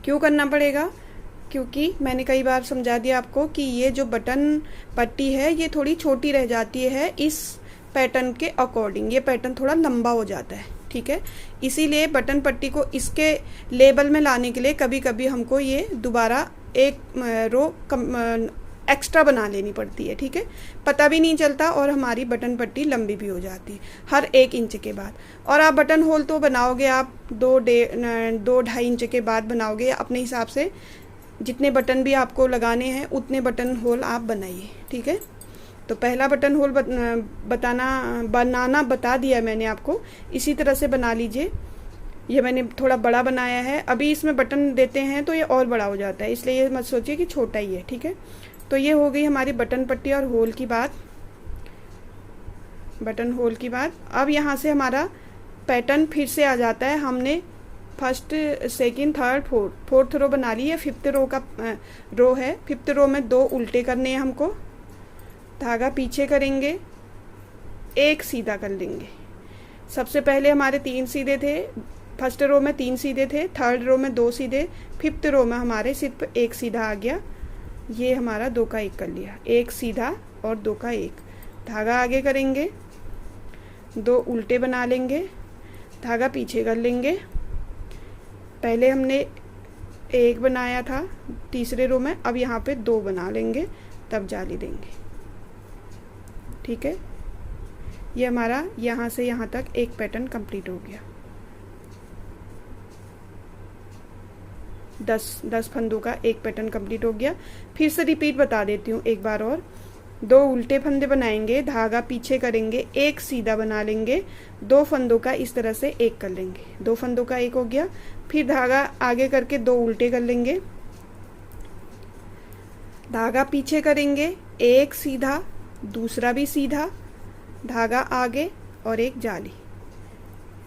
क्यों करना पड़ेगा? क्योंकि मैंने कई बार समझा दिया आपको कि ये जो बटन पट्टी है ये थोड़ी छोटी रह जाती है इस पैटर्न के अकॉर्डिंग। ये पैटर्न थोड़ा लंबा हो जाता है। ठीक है, इसीलिए बटन पट्टी को इसके लेवल में लाने के लिए कभी कभी हमको ये दोबारा एक रो एक्स्ट्रा बना लेनी पड़ती है। ठीक है, पता भी नहीं चलता और हमारी बटन पट्टी लंबी भी हो जाती है हर 1 इंच के बाद। और आप बटन होल तो बनाओगे आप 2-2.5 इंच के बाद बनाओगे। अपने हिसाब से जितने बटन भी आपको लगाने हैं उतने बटन होल आप बनाइए। ठीक है, तो पहला बटन होल बनाना बता दिया मैंने आपको, इसी तरह से बना लीजिए। ये मैंने थोड़ा बड़ा बनाया है, अभी इसमें बटन देते हैं तो ये और बड़ा हो जाता है, इसलिए ये मत सोचिए कि छोटा ही है। ठीक है, तो ये हो गई हमारी बटन पट्टी और होल की बात, बटन होल की बात। अब यहाँ से हमारा पैटर्न फिर से आ जाता है। हमने first, second, third, fourth row बना ली है। 5th रो का रो है। 5th रो में 2 उल्टे करने हैं हमको। धागा पीछे करेंगे, 1 सीधा कर लेंगे। सबसे पहले हमारे 3 सीधे थे, फर्स्ट रो में 3 सीधे थे, थर्ड रो में 2 सीधे, 5th रो में हमारे सिर्फ 1 सीधा आ गया। ये हमारा 2 का 1 कर लिया, 1 सीधा और 2 का 1। धागा आगे करेंगे, 2 उल्टे बना लेंगे, धागा पीछे कर लेंगे। पहले हमने 1 बनाया था तीसरे रो में, अब यहाँ पे 2 बना लेंगे, तब जाली देंगे। ठीक है, ये हमारा यहाँ से यहाँ तक एक पैटर्न कंप्लीट हो गया। 10 फंदों का एक पैटर्न कंप्लीट हो गया। फिर से रिपीट बता देती हूँ एक बार और। 2 उल्टे फंदे बनाएंगे, धागा पीछे करेंगे, 1 सीधा बना लेंगे, 2 फंदों का इस तरह से 1 कर लेंगे। 2 फंदों का 1 हो गया। फिर धागा आगे करके 2 उल्टे कर लेंगे, धागा पीछे करेंगे, 1 सीधा, दूसरा भी सीधा, धागा आगे और 1 जाली।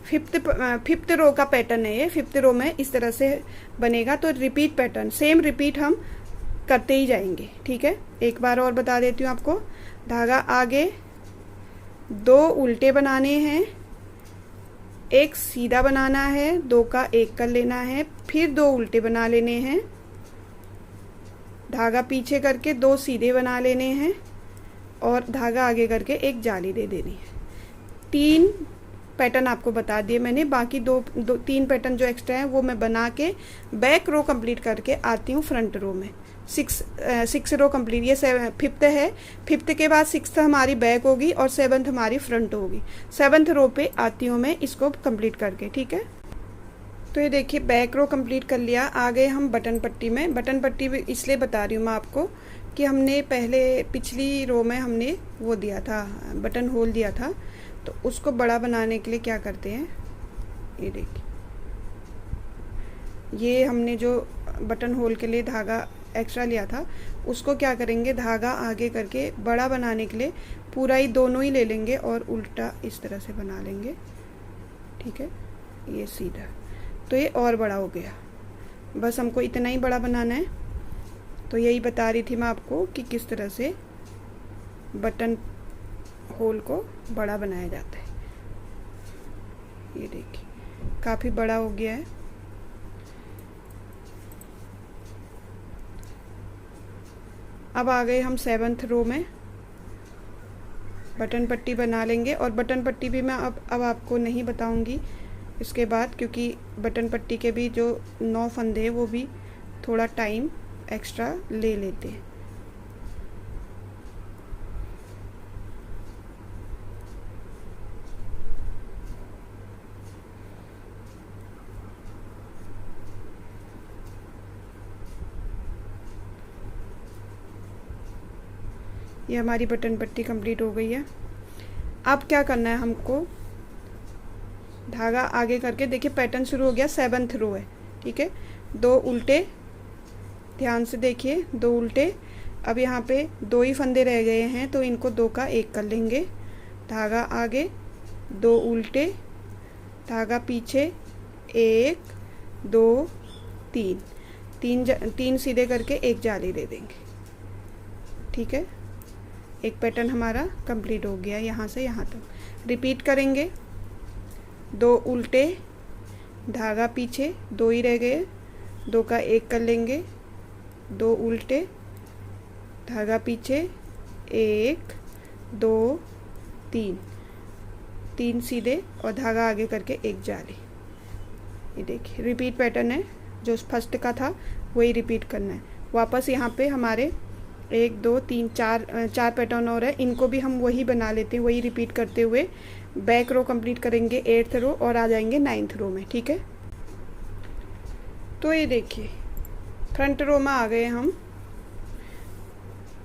5th रो का पैटर्न है ये। 5th रो में इस तरह से बनेगा। तो रिपीट पैटर्न, सेम रिपीट हम करते ही जाएंगे। ठीक है, एक बार और बता देती हूँ आपको। धागा आगे, 2 उल्टे बनाने हैं, 1 सीधा बनाना है, 2 का 1 कर लेना है, फिर 2 उल्टे बना लेने हैं, धागा पीछे करके 2 सीधे बना लेने हैं और धागा आगे करके 1 जाली दे देनी है। 3 पैटर्न आपको बता दिए मैंने। बाकी 3 पैटर्न जो एक्स्ट्रा हैं वो मैं बना के बैक रो कंप्लीट करके आती हूँ फ्रंट रो में। 6 रो कंप्लीट। ये 5th है। 5th के बाद 6th हमारी बैक होगी और 7th हमारी फ्रंट होगी। 7th रो पे आती हूँ मैं इसको कंप्लीट करके। ठीक है, तो ये देखिए बैक रो कंप्लीट कर लिया। आ गए हम बटन पट्टी में। बटन पट्टी भी इसलिए बता रही हूँ मैं आपको कि हमने पहले पिछली रो में हमने वो दिया था, बटन होल दिया था। तो उसको बड़ा बनाने के लिए क्या करते हैं, ये देखिए ये हमने जो बटन होल के लिए धागा एक्स्ट्रा लिया था उसको क्या करेंगे, धागा आगे करके बड़ा बनाने के लिए पूरा ही दोनों ही ले लेंगे और उल्टा इस तरह से बना लेंगे। ठीक है, ये सीधा, तो ये और बड़ा हो गया। बस हमको इतना ही बड़ा बनाना है। तो यही बता रही थी मैं आपको कि किस तरह से बटन होल को बड़ा बनाया जाता है। ये देखिए काफ़ी बड़ा हो गया है। अब आ गए हम 7th रो में। बटन पट्टी बना लेंगे और बटन पट्टी भी मैं अब आपको नहीं बताऊंगी इसके बाद, क्योंकि बटन पट्टी के भी जो 9 फंदे हैं वो भी थोड़ा टाइम एक्स्ट्रा ले लेते हैं। ये हमारी बटन पट्टी कंप्लीट हो गई है। अब क्या करना है हमको, धागा आगे करके देखिए पैटर्न शुरू हो गया। 7th रो है, ठीक है, 2 उल्टे, ध्यान से देखिए 2 उल्टे। अब यहाँ पे 2 ही फंदे रह गए हैं तो इनको 2 का 1 कर लेंगे। धागा आगे, 2 उल्टे, धागा पीछे, 1 2 3 सीधे करके एक जाली दे देंगे। ठीक है, एक पैटर्न हमारा कंप्लीट हो गया यहाँ से यहाँ तक। रिपीट करेंगे, 2 उल्टे, धागा पीछे, 2 ही रह गए, 2 का 1 कर लेंगे, 2 उल्टे, धागा पीछे, 1 2 3 सीधे और धागा आगे करके एक जाली। ये देखिए रिपीट पैटर्न है, जो फर्स्ट का था वही रिपीट करना है। वापस यहाँ पे हमारे 1 2 3 4 पैटर्न और है, इनको भी हम वही बना लेते हैं, वही रिपीट करते हुए बैक रो कंप्लीट करेंगे 8th रो और आ जाएंगे 9th रो में। ठीक है, तो ये देखिए फ्रंट रो में आ गए हम,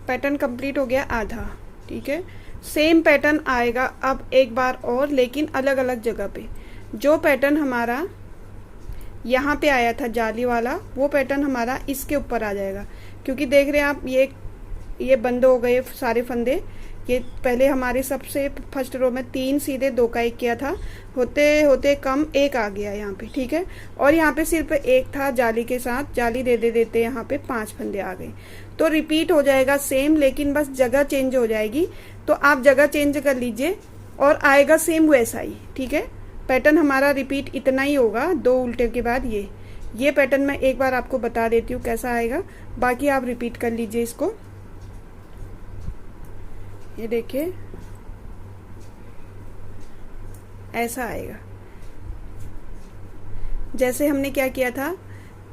पैटर्न कंप्लीट हो गया आधा। ठीक है, सेम पैटर्न आएगा अब एक बार और, लेकिन अलग अलग जगह पे। जो पैटर्न हमारा यहाँ पे आया था जाली वाला, वो पैटर्न हमारा इसके ऊपर आ जाएगा, क्योंकि देख रहे हैं आप ये बंद हो गए सारे फंदे। ये पहले हमारे सबसे फर्स्ट रो में 3 सीधे 2 का 1 किया था, होते होते कम 1 आ गया यहाँ पे। ठीक है, और यहाँ पे सिर्फ 1 था जाली के साथ, जाली दे देते यहाँ पे 5 फंदे आ गए। तो रिपीट हो जाएगा सेम, लेकिन बस जगह चेंज हो जाएगी। तो आप जगह चेंज कर लीजिए और आएगा सेम वैसा ही। ठीक है, पैटर्न हमारा रिपीट इतना ही होगा, 2 उल्टे के बाद ये पैटर्न मैं एक बार आपको बता देती हूँ कैसा आएगा, बाकी आप रिपीट कर लीजिए इसको। ये देखिए ऐसा आएगा। जैसे हमने क्या किया था,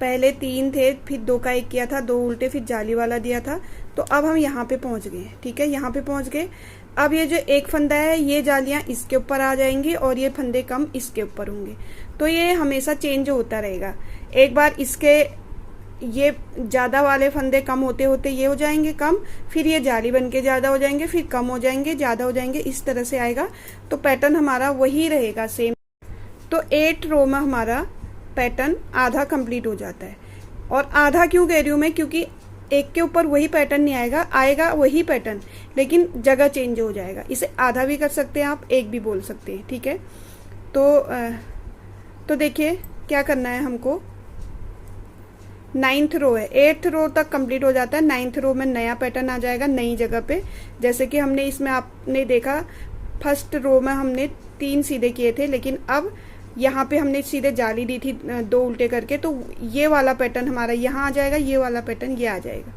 पहले 3 थे, फिर 2 का 1 किया था, 2 उल्टे, फिर जाली वाला दिया था। तो अब हम यहाँ पे पहुंच गए। ठीक है, यहाँ पे पहुंच गए। अब ये जो एक फंदा है, ये जालियां इसके ऊपर आ जाएंगी और ये फंदे कम इसके ऊपर होंगे। तो ये हमेशा चेंज होता रहेगा। एक बार इसके ये ज्यादा वाले फंदे कम होते होते ये हो जाएंगे कम, फिर ये जाली बन के ज्यादा हो जाएंगे, फिर कम हो जाएंगे, ज्यादा हो जाएंगे, इस तरह से आएगा। तो पैटर्न हमारा वही रहेगा सेम। तो 8 रो में हमारा पैटर्न आधा कंप्लीट हो जाता है। और आधा क्यों कह रही हूं मैं, क्योंकि एक के ऊपर वही पैटर्न नहीं आएगा, आएगा वही पैटर्न, लेकिन जगह चेंज हो जाएगा। इसे आधा भी कर सकते हैं आप, एक भी बोल सकते हैं। ठीक है, तो देखिए क्या करना है हमको। 9th रो है, 8th रो तक कंप्लीट हो जाता है, 9th रो में नया पैटर्न आ जाएगा नई जगह पे। जैसे कि हमने इसमें आपने देखा फर्स्ट रो में हमने 3 सीधे किए थे, लेकिन अब यहाँ पे हमने सीधे जाली दी थी 2 उल्टे करके, तो ये वाला पैटर्न हमारा यहाँ आ जाएगा, ये वाला पैटर्न ये आ जाएगा।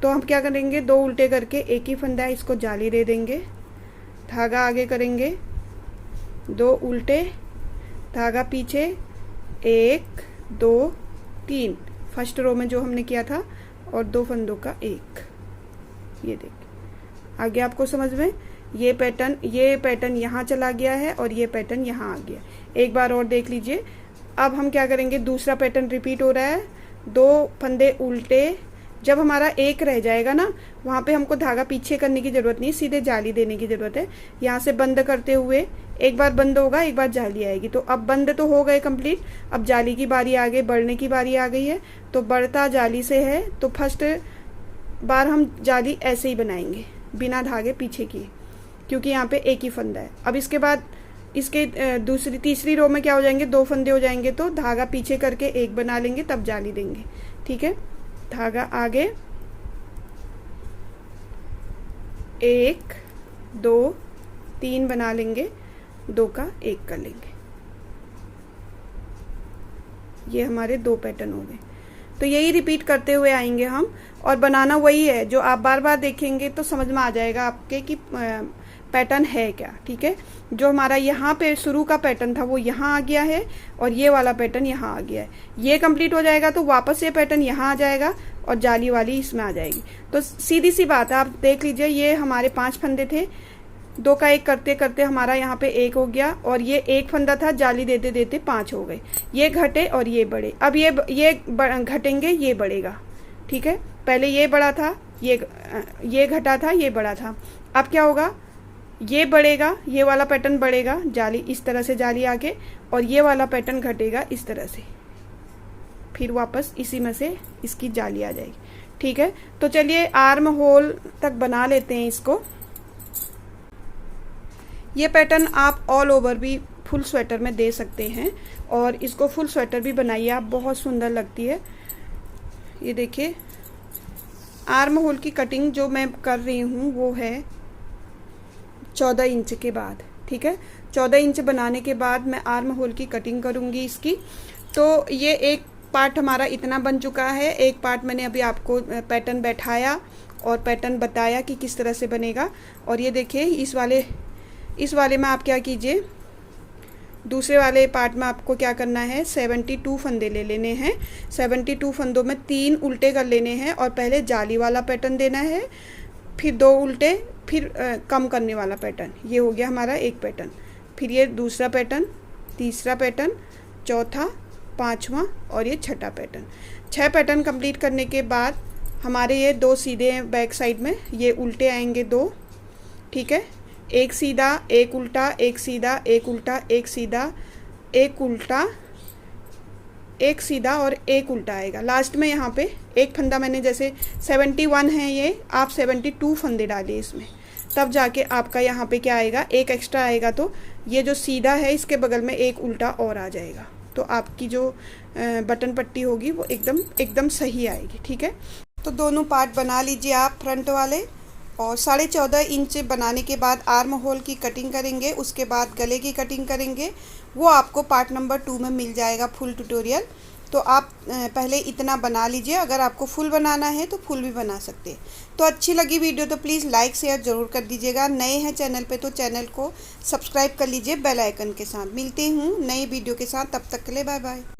तो हम क्या करेंगे, 2 उल्टे करके एक ही फंदा है, इसको जाली दे देंगे, धागा आगे करेंगे, 2 उल्टे, धागा पीछे, 1 2 3 फर्स्ट रो में जो हमने किया था, और 2 फंदों का 1। ये देखिए आगे आपको समझ में, ये पैटर्न यहाँ चला गया है और ये पैटर्न यहाँ आ गया। एक बार और देख लीजिए। अब हम क्या करेंगे, दूसरा पैटर्न रिपीट हो रहा है, 2 फंदे उल्टे, जब हमारा एक रह जाएगा ना, वहाँ पे हमको धागा पीछे करने की ज़रूरत नहीं, सीधे जाली देने की ज़रूरत है। यहाँ से बंद करते हुए एक बार बंद होगा, एक बार जाली आएगी। तो अब बंद तो हो गए कंप्लीट, अब जाली की बारी आ गई, बढ़ने की बारी आ गई है। तो बढ़ता जाली से है, तो फर्स्ट बार हम जाली ऐसे ही बनाएंगे बिना धागे पीछे किए, क्योंकि यहाँ पे एक ही फंदा है। अब इसके बाद इसके दूसरी तीसरी रो में क्या हो जाएंगे, 2 फंदे हो जाएंगे, तो धागा पीछे करके एक बना लेंगे, तब जाली देंगे। ठीक है, धागा आगे 1 2 3 बना लेंगे, 2 का 1 कर लेंगे। ये हमारे 2 पैटर्न हो गए। तो यही रिपीट करते हुए आएंगे हम, और बनाना वही है जो आप बार बार देखेंगे तो समझ में आ जाएगा आपके कि पैटर्न है क्या। ठीक है, जो हमारा यहाँ पे शुरू का पैटर्न था वो यहाँ आ गया है, और ये वाला पैटर्न यहाँ आ गया है। ये कंप्लीट हो जाएगा तो वापस ये पैटर्न यहाँ आ जाएगा, और जाली वाली इसमें आ जाएगी। तो सीधी सी बात है, आप देख लीजिए, ये हमारे 5 फंदे थे, 2 का 1 करते करते हमारा यहाँ पे 1 हो गया, और ये 1 फंदा था, जाली देते देते 5 हो गए। ये घटे और ये बढ़े। अब ये घटेंगे, ये बढ़ेगा। ठीक है, पहले ये बड़ा था, ये घटा था, ये बड़ा था। अब क्या होगा, ये बढ़ेगा, ये वाला पैटर्न बढ़ेगा, जाली इस तरह से जाली आके, और ये वाला पैटर्न घटेगा इस तरह से, फिर वापस इसी में से इसकी जाली आ जाएगी। ठीक है, तो चलिए आर्म होल तक बना लेते हैं इसको। ये पैटर्न आप ऑल ओवर भी फुल स्वेटर में दे सकते हैं, और इसको फुल स्वेटर भी बनाइए आप, बहुत सुंदर लगती है। ये देखिए, आर्म होल की कटिंग जो मैं कर रही हूँ वो है 14 इंच के बाद। ठीक है, 14 इंच बनाने के बाद मैं आर्म होल की कटिंग करूँगी इसकी। तो ये एक पार्ट हमारा इतना बन चुका है। एक पार्ट मैंने अभी आपको पैटर्न बैठाया और पैटर्न बताया कि किस तरह से बनेगा। और ये देखिए, इस वाले में आप क्या कीजिए, दूसरे वाले पार्ट में आपको क्या करना है, 72 फंदे ले लेने हैं। 72 फंदों में 3 उल्टे कर लेने हैं, और पहले जाली वाला पैटर्न देना है, फिर 2 उल्टे, फिर कम करने वाला पैटर्न। ये हो गया हमारा एक पैटर्न। फिर ये दूसरा पैटर्न, तीसरा पैटर्न, चौथा, 5वां और ये छठा पैटर्न। 6 पैटर्न कंप्लीट करने के बाद हमारे ये 2 सीधे हैं बैक साइड में, ये उल्टे आएंगे 2। ठीक है, एक सीधा, एक उल्टा, एक सीधा, एक उल्टा, एक सीधा, एक उल्टा, एक सीधा और एक उल्टा आएगा। लास्ट में यहाँ पे एक फंदा मैंने, जैसे 71 है ये, आप 72 फंदे डालिए इसमें, तब जाके आपका यहाँ पे क्या आएगा, एक एक्स्ट्रा आएगा। तो ये जो सीधा है इसके बगल में एक उल्टा और आ जाएगा, तो आपकी जो बटन पट्टी होगी वो एकदम सही आएगी। ठीक है, तो दोनों पार्ट बना लीजिए आप फ्रंट वाले, और 14.5 इंच बनाने के बाद आर्म होल की कटिंग करेंगे, उसके बाद गले की कटिंग करेंगे। वो आपको पार्ट नंबर 2 में मिल जाएगा फुल ट्यूटोरियल। तो आप पहले इतना बना लीजिए, अगर आपको फुल बनाना है तो फुल भी बना सकते हैं। तो अच्छी लगी वीडियो तो प्लीज़ लाइक शेयर ज़रूर कर दीजिएगा। नए हैं चैनल पे तो चैनल को सब्सक्राइब कर लीजिए बेल आइकन के साथ। मिलते हूँ नई वीडियो के साथ, तब तक के लिए बाय बाय।